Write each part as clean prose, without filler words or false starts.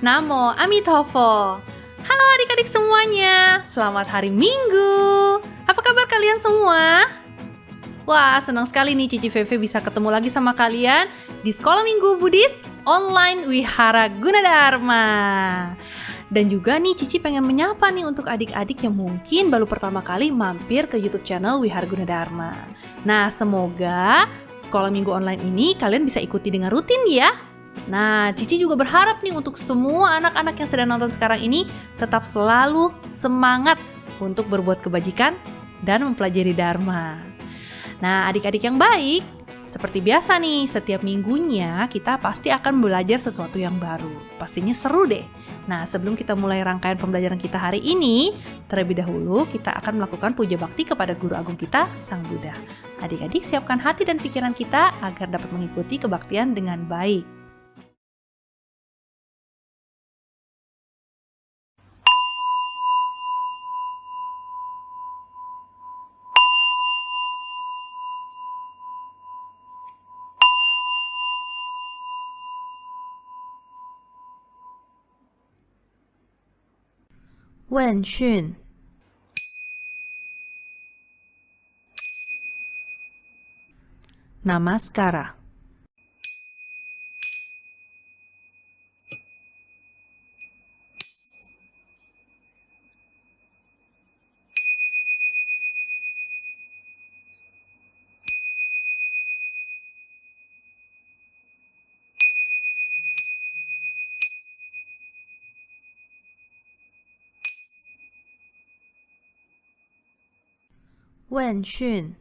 Namo Amitofo. Halo adik-adik semuanya, selamat hari Minggu. Apa kabar kalian semua? Wah, senang sekali nih Cici Feve bisa ketemu lagi sama kalian di Sekolah Minggu Buddhis Online Wihara Gunadarma. Dan juga nih Cici pengen menyapa nih untuk adik-adik yang mungkin baru pertama kali mampir ke YouTube channel Wihara Gunadarma. Nah, semoga Sekolah Minggu Online ini kalian bisa ikuti dengan rutin ya. Nah, Cici juga berharap nih untuk semua anak-anak yang sedang nonton sekarang ini tetap selalu semangat untuk berbuat kebajikan dan mempelajari Dharma. Nah, adik-adik yang baik, seperti biasa nih, setiap minggunya kita pasti akan belajar sesuatu yang baru. Pastinya seru deh. Nah, sebelum kita mulai rangkaian pembelajaran kita hari ini, terlebih dahulu kita akan melakukan puja bakti kepada Guru Agung kita, Sang Buddha. Adik-adik siapkan hati dan pikiran kita agar dapat mengikuti kebaktian dengan baik. Wen Xun. Namaskara. Wen Xun.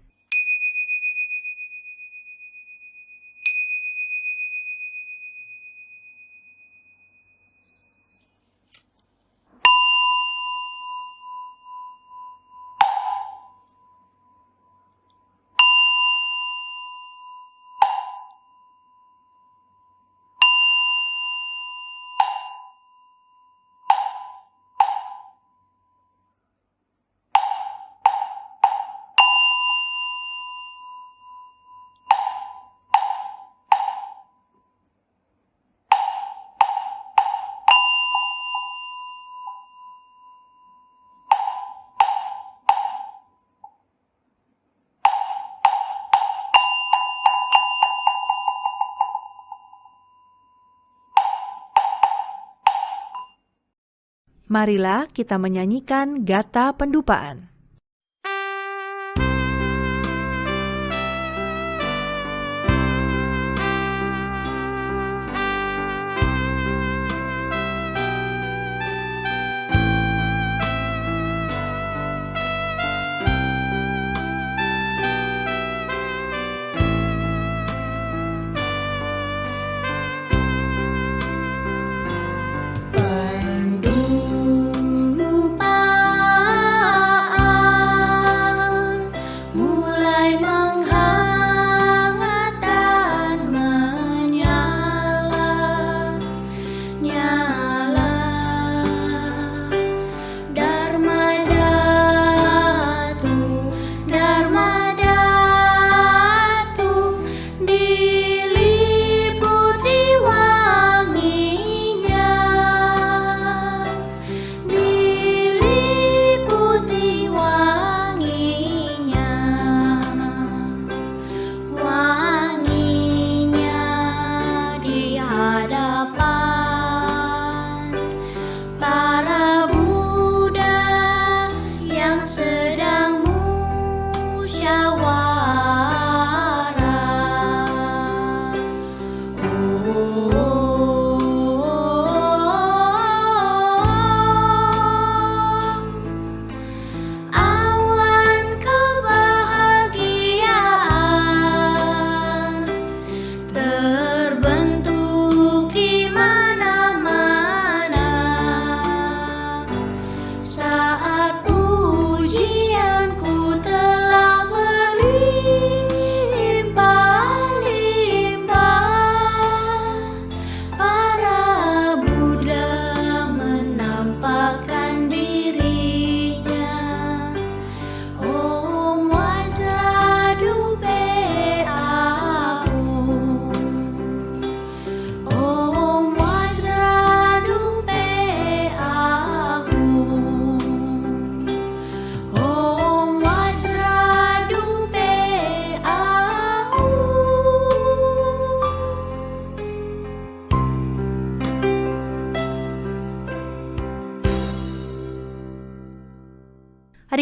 Marilah kita menyanyikan Gata Pendupaan.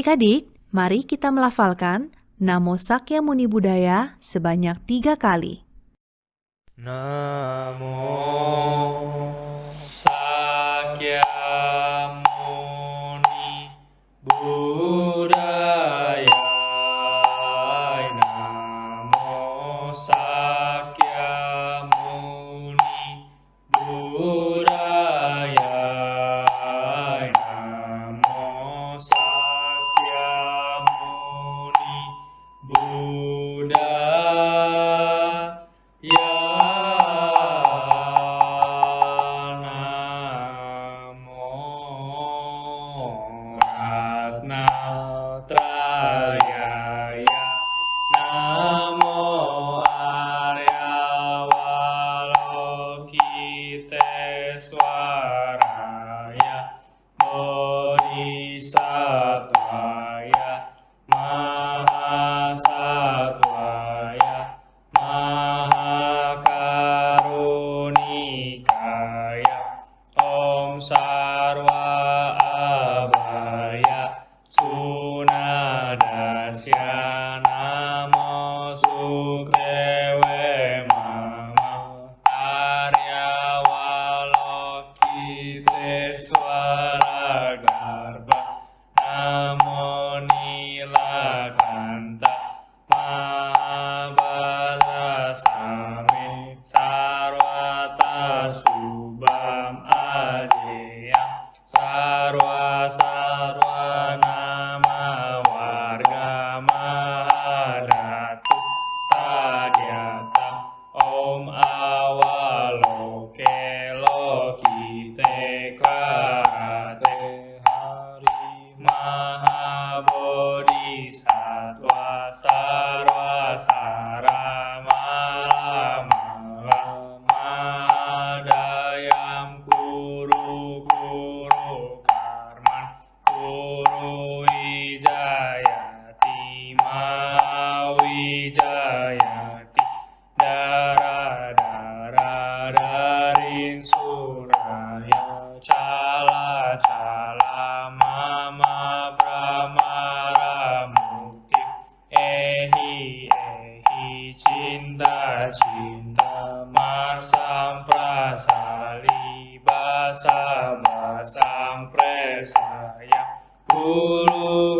Adik-adik, mari kita melafalkan Namo Sakya Muni Buddhaya sebanyak 3 kali. Namo Sakya Muni Buddhaya. Namo Sakya Muni Buddhaya. Namo Sakya Muni Buddhaya. Ratnatrayaya Namo Aryawalokiteswaraya Bodhisattvaya Mahasattvaya Mahakarunikaya Om Sarva Abhaya Sunadasya Namo Sukdewe Mama Aryawalokiteswara Garbha Namo Nilakanta Mahabhadra Sami Sarvata Subham Ajeyam Sarva Nama Warga Mahadatu Tadyata Om Awaloke Lokite Karate Hari Mahabodhisattva Sarva Saramala Mahadayam Kuru Karman Kuru Wijayati Mawijayati Dara Darin Suraya Cala Mama Brahmara Mukti Ehi Cinta Masam Prasali Basam Presaya Hulu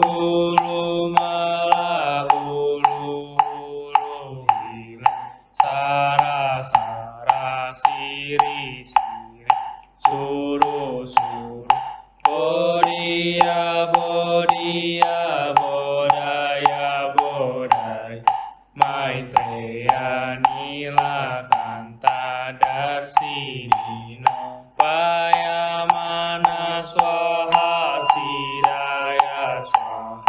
Mala Hulu Hila Sara Siri Suru Bodhiya Bodhaya Maitreya Nilakanta Darsinina Payamana Swaha Sidaya Swaha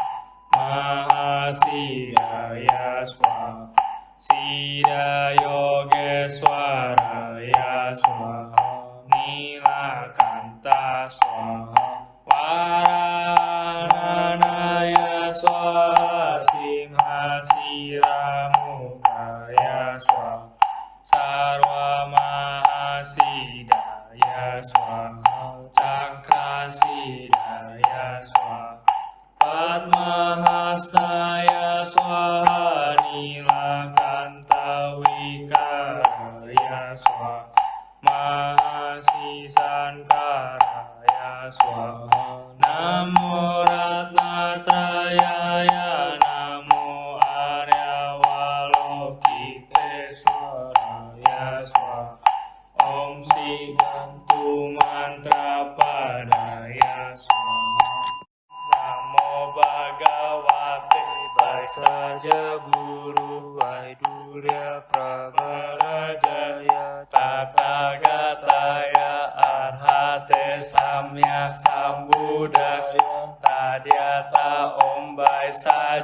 Mahasidaya Swaha Sidayogeswaraya Swaha Nilakanta Swaha Varanaya Swaha Simhasira Mukaya Swaha Sarva Mahasidaya Swaha Cakrasidaya Swaha Padmahastaya Swaha Nilakanta Wikaraya Swaha Mahasisankaraya Swaha Namo Ratnatrayaya Namo Aryawalokiteswaraya Swaha Om Siddhantu Mantra Padaya Swaha Namo Bhagavate Vaisarja Guru Vaidurya Pravarajaya Tathāgataya Arhate Samyak Sambuddhaya Tadyata Om Baisaja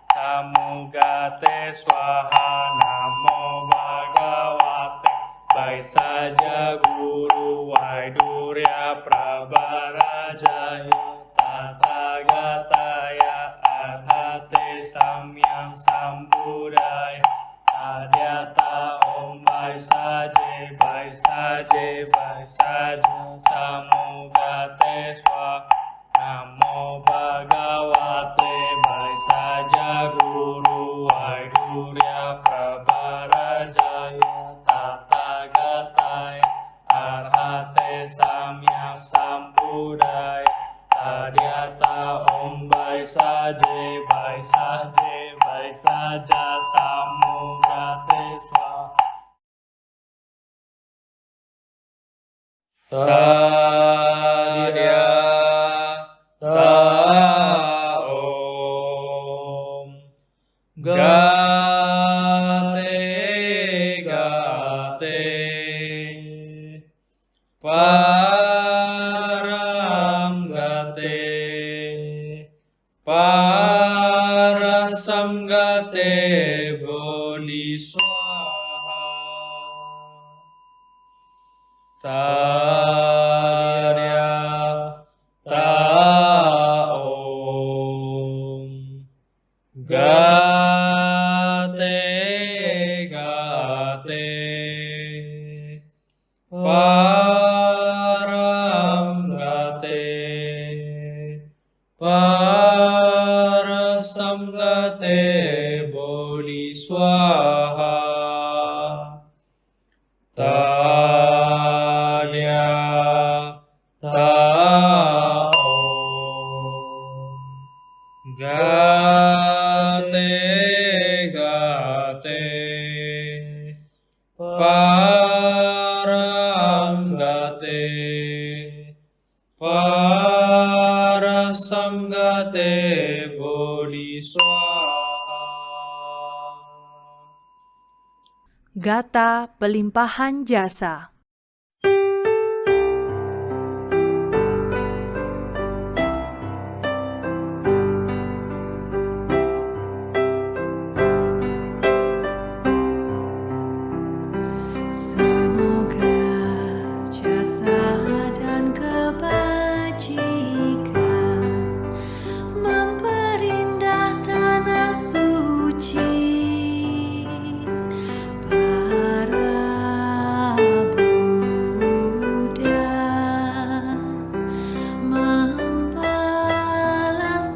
Samugate Swaha Namo Bhagavate Baisaja Guru Vaidurya Pravarajaya Tathāgataya Arhate Samyak Sambuddhaya Tadyata Om Baisaja Samugate Swaha Om baik saja, baik saja, baik saja, Samoga Teswa. Tadya Taom Gate Gate Param Gate Parasam Gate Bodhi Swaha Tadya Taom Gate Gate Param Gate Parasam Gate Bodhi Swaha Tadya Taom Gate Gate Param Gate Parasam Gate Bodhi Swaha. Gata pelimpahan jasa. Semoga jasa dan kebajikan memperindah tanah suci. Para Buddha membalas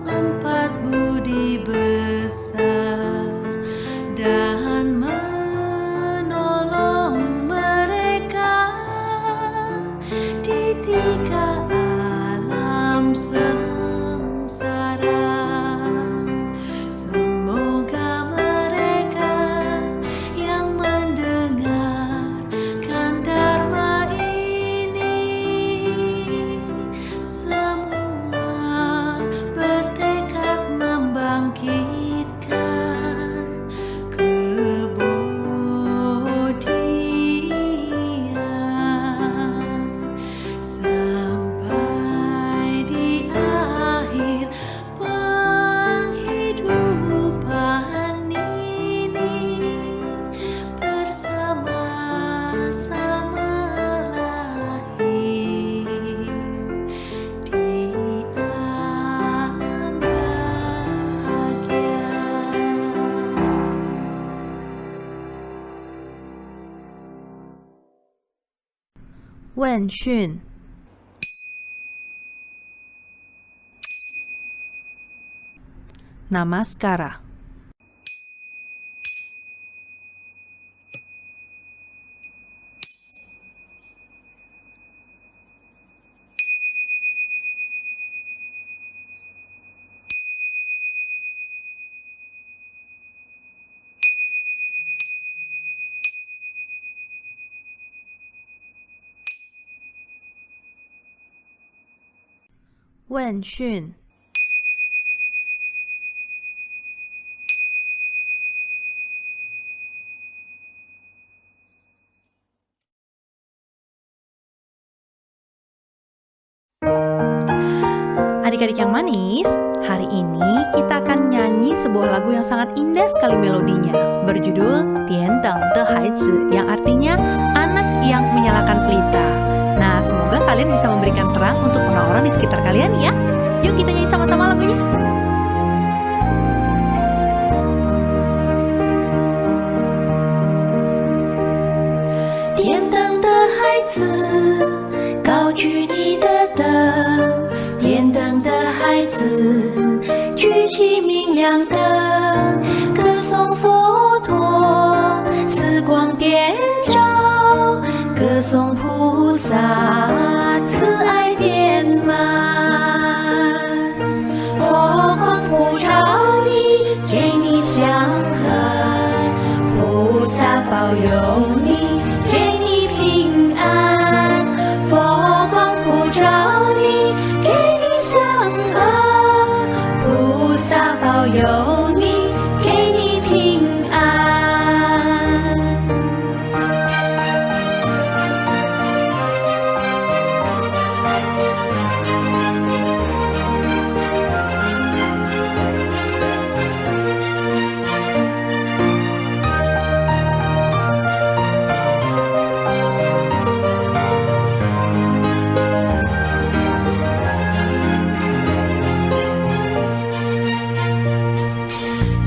4 budi besar dan menolong mereka di 3 alam sengsara. Semoga mereka yang mendengarkan dharma ini semua bertekad membangkitkan kebodian sampai di akhir penghidupan ini bersama-sama lahir di alam bahagia. Wen Xun. Namaskara. Wen Xun. Adik-adik yang manis, hari ini kita akan nyanyi sebuah lagu yang sangat indah sekali melodinya, berjudul Dian Deng de Haizi, yang artinya anak yang menyalakan pelita. Nah, semoga kalian bisa memberikan terang untuk orang-orang di sekitar kalian ya. Yuk kita nyanyi sama-sama lagunya. Dian Deng de Haizi, 高举你的灯，点灯的孩子，举起明亮灯，歌颂佛陀，慈光遍照，歌颂菩萨，慈爱遍满。保佑你，给你平安，佛光普照你，给你祥和，菩萨保佑你，给你平安。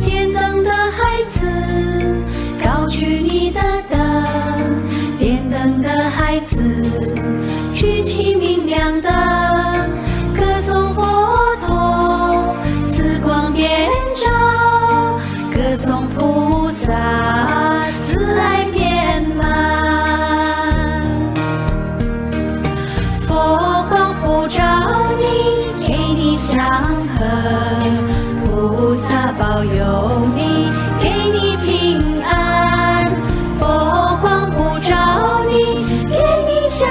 点灯的孩子，高举你的灯；点灯的孩子，举起明亮灯，歌颂佛陀，慈光遍照，歌颂菩萨，慈爱遍满。佛光普照你，给你祥和，菩萨保佑你，给你平安。佛光普照你，给你祥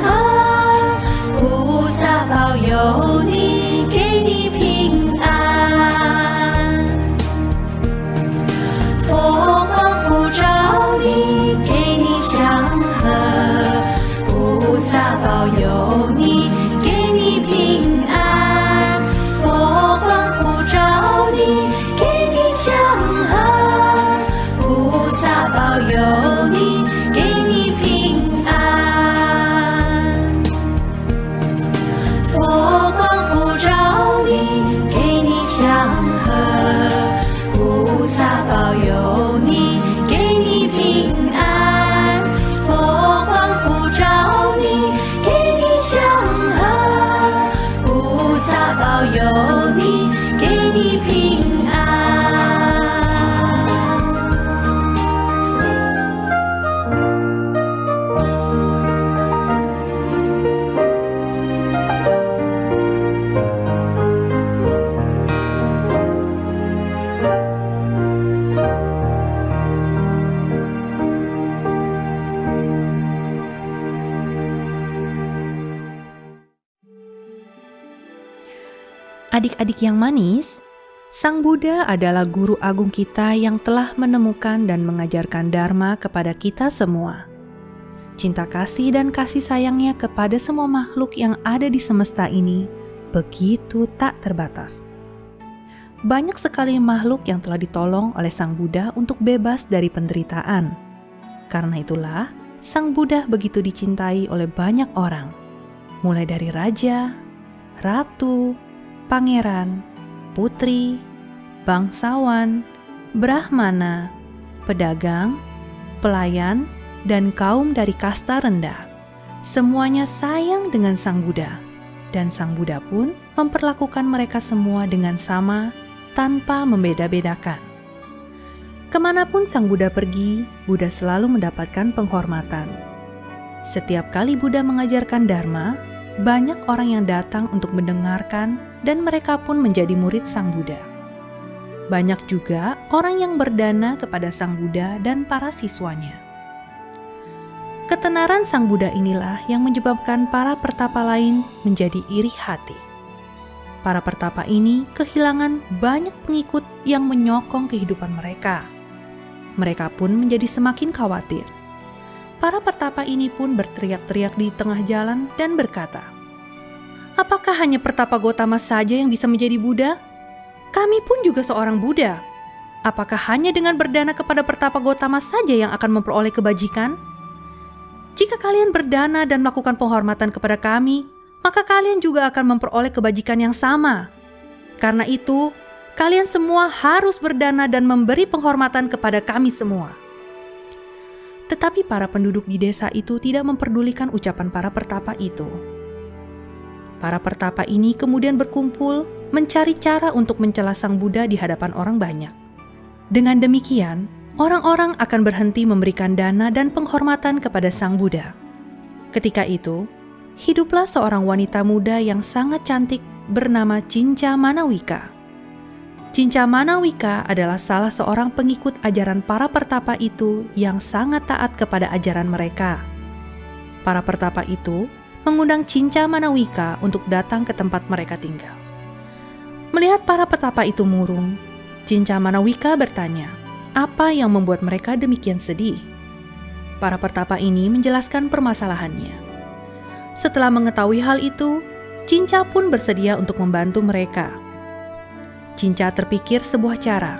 和，菩萨保佑你，给你平安。佛光普照你，给你祥和，菩萨保佑你，给你平安。佛光普照你，给你祥和，菩萨保佑你，给你平安。佛光普照你，给你祥和，菩萨保佑你，给你平安。佛光普照你，给你祥和，菩萨保佑你，给你平安。Adik-adik yang manis, Sang Buddha adalah guru agung kita yang telah menemukan dan mengajarkan Dharma kepada kita semua. Cinta kasih dan kasih sayangnya kepada semua makhluk yang ada di semesta ini begitu tak terbatas. Banyak sekali makhluk yang telah ditolong oleh Sang Buddha untuk bebas dari penderitaan. Karena itulah, Sang Buddha begitu dicintai oleh banyak orang, mulai dari raja, ratu, pangeran, putri, bangsawan, brahmana, pedagang, pelayan, dan kaum dari kasta rendah. Semuanya sayang dengan Sang Buddha, dan Sang Buddha pun memperlakukan mereka semua dengan sama tanpa membeda-bedakan. Kemanapun Sang Buddha pergi, Buddha selalu mendapatkan penghormatan. Setiap kali Buddha mengajarkan Dharma, banyak orang yang datang untuk mendengarkan dan mereka pun menjadi murid Sang Buddha. Banyak juga orang yang berdana kepada Sang Buddha dan para siswanya. Ketenaran Sang Buddha inilah yang menyebabkan para pertapa lain menjadi iri hati. Para pertapa ini kehilangan banyak pengikut yang menyokong kehidupan mereka. Mereka pun menjadi semakin khawatir. Para pertapa ini pun berteriak-teriak di tengah jalan dan berkata, "Apakah hanya pertapa Gotama saja yang bisa menjadi Buddha? Kami pun juga seorang Buddha. Apakah hanya dengan berdana kepada pertapa Gotama saja yang akan memperoleh kebajikan? Jika kalian berdana dan melakukan penghormatan kepada kami, maka kalian juga akan memperoleh kebajikan yang sama. Karena itu, kalian semua harus berdana dan memberi penghormatan kepada kami semua." Tetapi para penduduk di desa itu tidak memperdulikan ucapan para pertapa itu. Para pertapa ini kemudian berkumpul mencari cara untuk mencela Sang Buddha di hadapan orang banyak. Dengan demikian, orang-orang akan berhenti memberikan dana dan penghormatan kepada Sang Buddha. Ketika itu, hiduplah seorang wanita muda yang sangat cantik bernama Cinca Manawika. Cinca Manawika adalah salah seorang pengikut ajaran para pertapa itu yang sangat taat kepada ajaran mereka. Para pertapa itu mengundang Cinca Manawika untuk datang ke tempat mereka tinggal. Melihat para pertapa itu murung, Cinca Manawika bertanya, apa yang membuat mereka demikian sedih? Para pertapa ini menjelaskan permasalahannya. Setelah mengetahui hal itu, Cinca pun bersedia untuk membantu mereka. Cinca terpikir sebuah cara.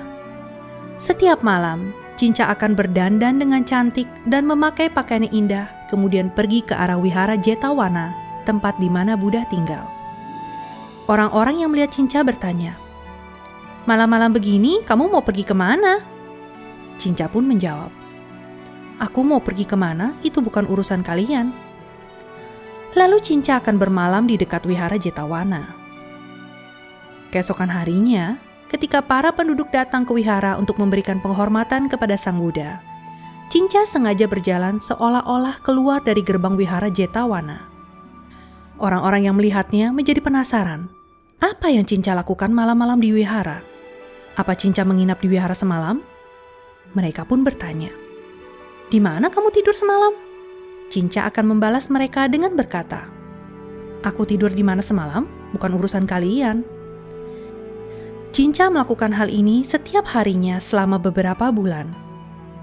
Setiap malam, Cinca akan berdandan dengan cantik dan memakai pakaian indah, kemudian pergi ke arah wihara Jetawana, tempat di mana Buddha tinggal. Orang-orang yang melihat Cinca bertanya, "Malam-malam begini kamu mau pergi kemana?" Cinca pun menjawab, "Aku mau pergi kemana, itu bukan urusan kalian." Lalu Cinca akan bermalam di dekat wihara Jetawana. Keesokan harinya, ketika para penduduk datang ke wihara untuk memberikan penghormatan kepada Sang Buddha, Cinca sengaja berjalan seolah-olah keluar dari gerbang wihara Jetawana. Orang-orang yang melihatnya menjadi penasaran. Apa yang Cinca lakukan malam-malam di wihara? Apa Cinca menginap di wihara semalam? Mereka pun bertanya, "Di mana kamu tidur semalam?" Cinca akan membalas mereka dengan berkata, "Aku tidur di mana semalam, bukan urusan kalian." Cinca melakukan hal ini setiap harinya selama beberapa bulan.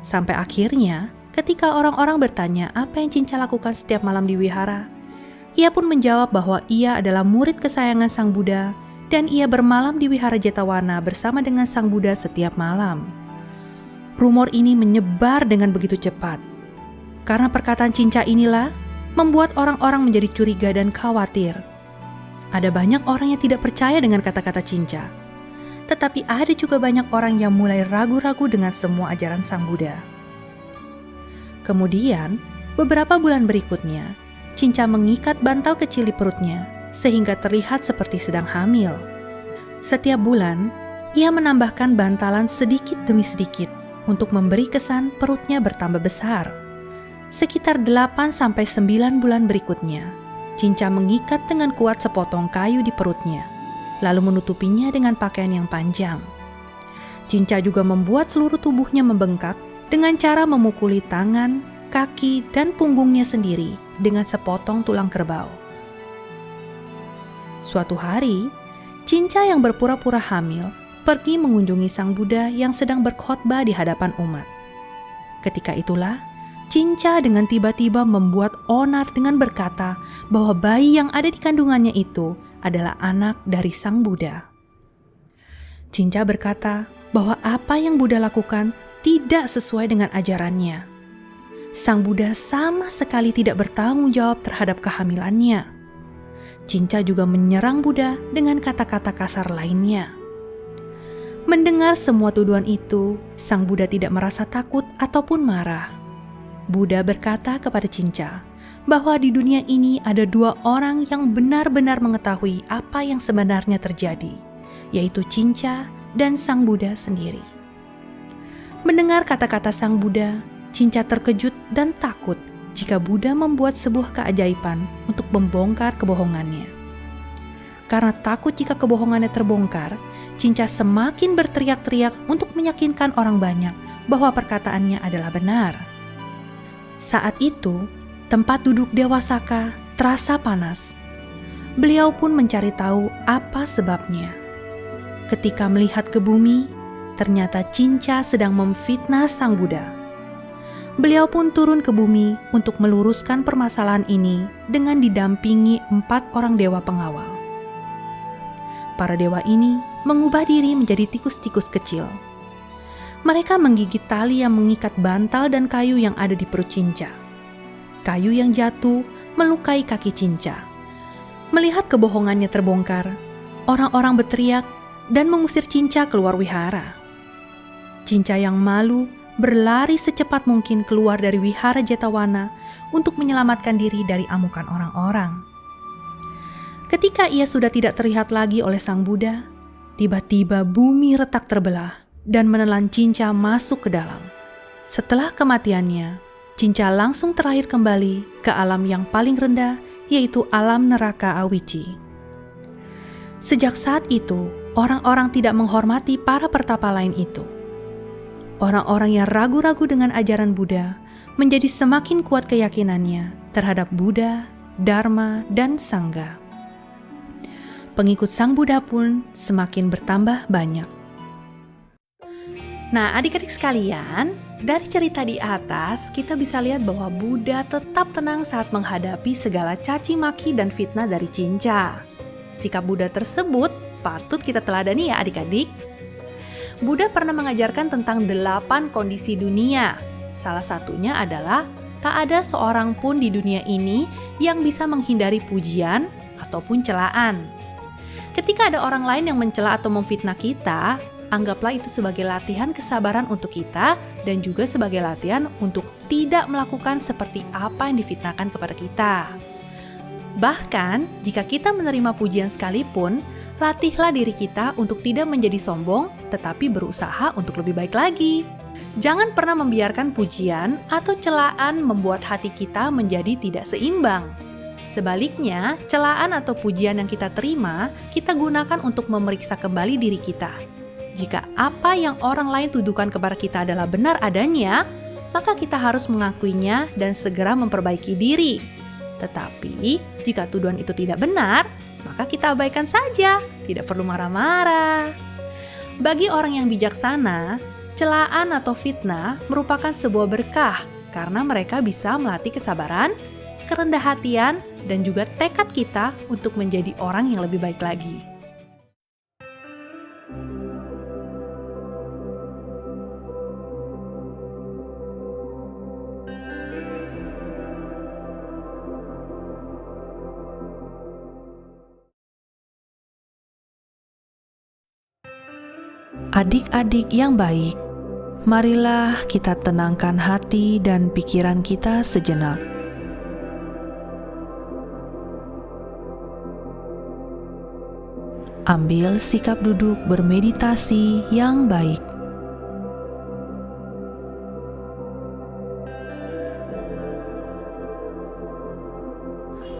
Sampai akhirnya, ketika orang-orang bertanya apa yang Cinca lakukan setiap malam di wihara, ia pun menjawab bahwa ia adalah murid kesayangan Sang Buddha dan ia bermalam di wihara Jetawana bersama dengan Sang Buddha setiap malam. Rumor ini menyebar dengan begitu cepat. Karena perkataan Cinca inilah membuat orang-orang menjadi curiga dan khawatir. Ada banyak orang yang tidak percaya dengan kata-kata Cinca. Tetapi ada juga banyak orang yang mulai ragu-ragu dengan semua ajaran Sang Buddha. Kemudian, beberapa bulan berikutnya, Cinca mengikat bantal kecil di perutnya sehingga terlihat seperti sedang hamil. Setiap bulan, ia menambahkan bantalan sedikit demi sedikit untuk memberi kesan perutnya bertambah besar. Sekitar 8-9 bulan berikutnya, Cinca mengikat dengan kuat sepotong kayu di perutnya, lalu menutupinya dengan pakaian yang panjang. Cinca juga membuat seluruh tubuhnya membengkak dengan cara memukuli tangan, kaki, dan punggungnya sendiri dengan sepotong tulang kerbau. Suatu hari, Cinca yang berpura-pura hamil pergi mengunjungi Sang Buddha yang sedang berkhotbah di hadapan umat. Ketika itulah, Cinca dengan tiba-tiba membuat onar dengan berkata bahwa bayi yang ada di kandungannya itu adalah anak dari Sang Buddha. Cinca berkata bahwa apa yang Buddha lakukan tidak sesuai dengan ajarannya. Sang Buddha sama sekali tidak bertanggung jawab terhadap kehamilannya. Cinca juga menyerang Buddha dengan kata-kata kasar lainnya. Mendengar semua tuduhan itu, Sang Buddha tidak merasa takut ataupun marah. Buddha berkata kepada Cinca bahwa di dunia ini ada dua orang yang benar-benar mengetahui apa yang sebenarnya terjadi, yaitu Cinca dan Sang Buddha sendiri. Mendengar kata-kata Sang Buddha, Cinca terkejut dan takut jika Buddha membuat sebuah keajaiban untuk membongkar kebohongannya. Karena takut jika kebohongannya terbongkar, Cinca semakin berteriak-teriak untuk meyakinkan orang banyak bahwa perkataannya adalah benar. Saat itu, tempat duduk Dewa Saka terasa panas. Beliau pun mencari tahu apa sebabnya. Ketika melihat ke bumi, ternyata Cinca sedang memfitnah Sang Buddha. Beliau pun turun ke bumi untuk meluruskan permasalahan ini dengan didampingi 4 orang dewa pengawal. Para dewa ini mengubah diri menjadi tikus-tikus kecil. Mereka menggigit tali yang mengikat bantal dan kayu yang ada di perut Cinca. Kayu yang jatuh melukai kaki Cinca. Melihat kebohongannya terbongkar, orang-orang berteriak dan mengusir Cinca keluar wihara. Cinca yang malu berlari secepat mungkin keluar dari wihara Jetawana untuk menyelamatkan diri dari amukan orang-orang. Ketika ia sudah tidak terlihat lagi oleh Sang Buddha, tiba-tiba bumi retak terbelah dan menelan Cinca masuk ke dalam. Setelah kematiannya, Cinca langsung terlahir kembali ke alam yang paling rendah, yaitu alam neraka Awici. Sejak saat itu, orang-orang tidak menghormati para pertapa lain itu. Orang-orang yang ragu-ragu dengan ajaran Buddha menjadi semakin kuat keyakinannya terhadap Buddha, Dharma, dan Sangha. Pengikut Sang Buddha pun semakin bertambah banyak. Nah, adik-adik sekalian, dari cerita di atas kita bisa lihat bahwa Buddha tetap tenang saat menghadapi segala caci maki dan fitnah dari Cinca. Sikap Buddha tersebut patut kita teladani ya adik-adik. Buddha pernah mengajarkan tentang 8 kondisi dunia. Salah satunya adalah tak ada seorang pun di dunia ini yang bisa menghindari pujian ataupun celaan. Ketika ada orang lain yang mencela atau memfitnah kita, anggaplah itu sebagai latihan kesabaran untuk kita dan juga sebagai latihan untuk tidak melakukan seperti apa yang difitnahkan kepada kita. Bahkan, jika kita menerima pujian sekalipun, latihlah diri kita untuk tidak menjadi sombong, tetapi berusaha untuk lebih baik lagi. Jangan pernah membiarkan pujian atau celaan membuat hati kita menjadi tidak seimbang. Sebaliknya, celaan atau pujian yang kita terima, kita gunakan untuk memeriksa kembali diri kita. Jika apa yang orang lain tuduhkan kepada kita adalah benar adanya, maka kita harus mengakuinya dan segera memperbaiki diri. Tetapi, jika tuduhan itu tidak benar, maka kita abaikan saja, tidak perlu marah-marah. Bagi orang yang bijaksana, celaan atau fitnah merupakan sebuah berkah karena mereka bisa melatih kesabaran, kerendah hatian, dan juga tekad kita untuk menjadi orang yang lebih baik lagi. Adik-adik yang baik, marilah kita tenangkan hati dan pikiran kita sejenak. Ambil sikap duduk bermeditasi yang baik.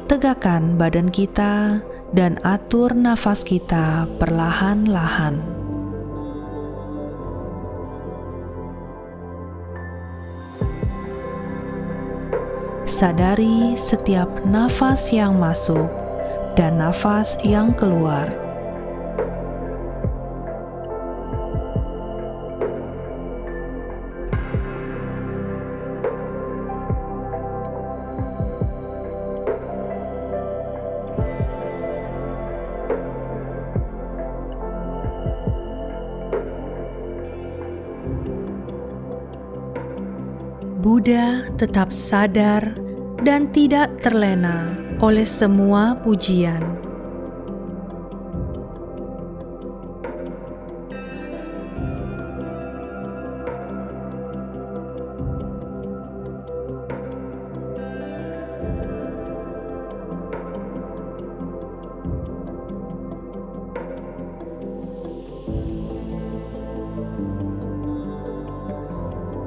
Tegakkan badan kita dan atur nafas kita perlahan-lahan. Sadari setiap nafas yang masuk dan nafas yang keluar. Buddha tetap sadar dan tidak terlena oleh semua pujian.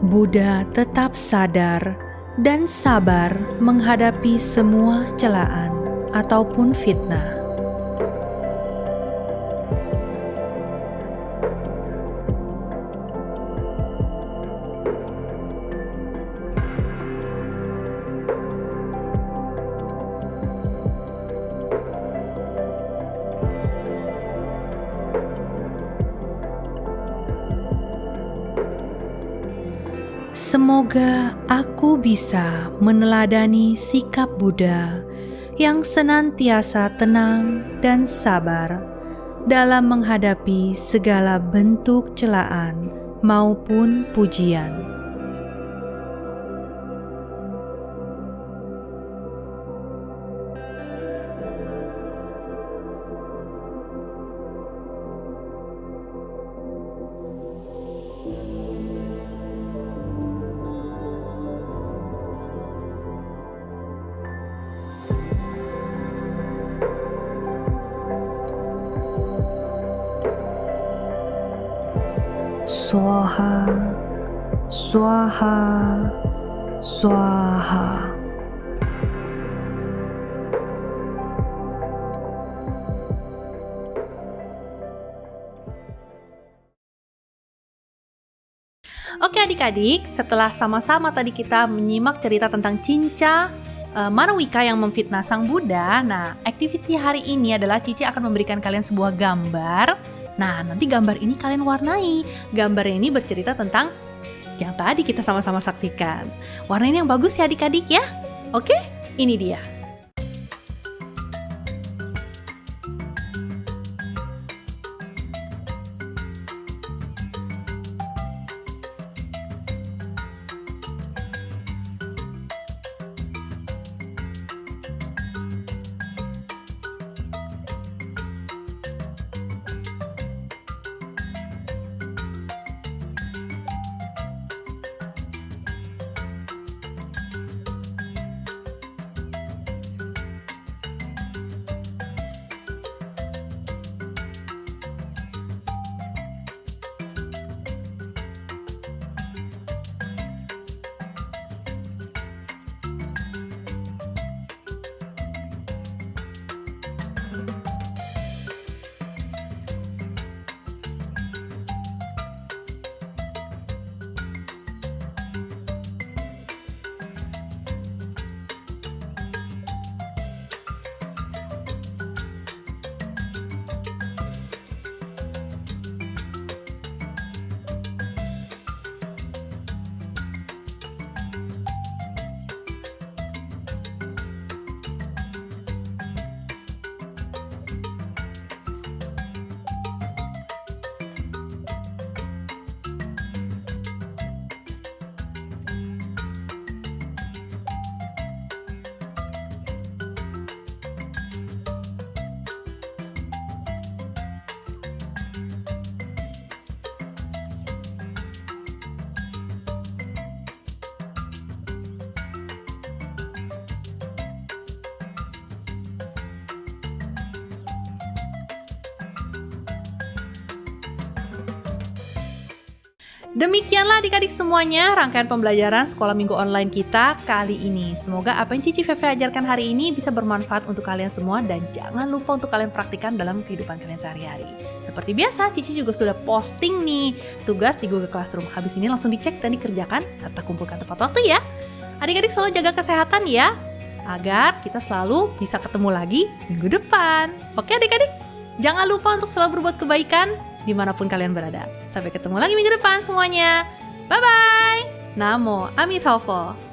Buddha tetap sadar dan sabar menghadapi semua celaan ataupun fitnah. Semoga aku bisa meneladani sikap Buddha yang senantiasa tenang dan sabar dalam menghadapi segala bentuk celaan maupun pujian. Swaha, swaha, swaha. Oke adik-adik, setelah sama-sama tadi kita menyimak cerita tentang Cinca, Manawika yang memfitnah Sang Buddha. Nah, activity hari ini adalah Cici akan memberikan kalian sebuah gambar. Nah, nanti gambar ini kalian warnai. Gambar ini bercerita tentang yang tadi kita sama-sama saksikan. Warnain yang bagus ya adik-adik ya. Oke, ini dia. Demikianlah adik-adik semuanya rangkaian pembelajaran sekolah minggu online kita kali ini. Semoga apa yang Cici Feve ajarkan hari ini bisa bermanfaat untuk kalian semua dan jangan lupa untuk kalian praktikkan dalam kehidupan kalian sehari-hari. Seperti biasa, Cici juga sudah posting nih tugas di Google Classroom. Habis ini langsung dicek dan dikerjakan serta kumpulkan tepat waktu ya. Adik-adik selalu jaga kesehatan ya, agar kita selalu bisa ketemu lagi minggu depan. Oke adik-adik, jangan lupa untuk selalu berbuat kebaikan dimanapun kalian berada. Sampai ketemu lagi minggu depan semuanya. Bye-bye. Namo Amitabha.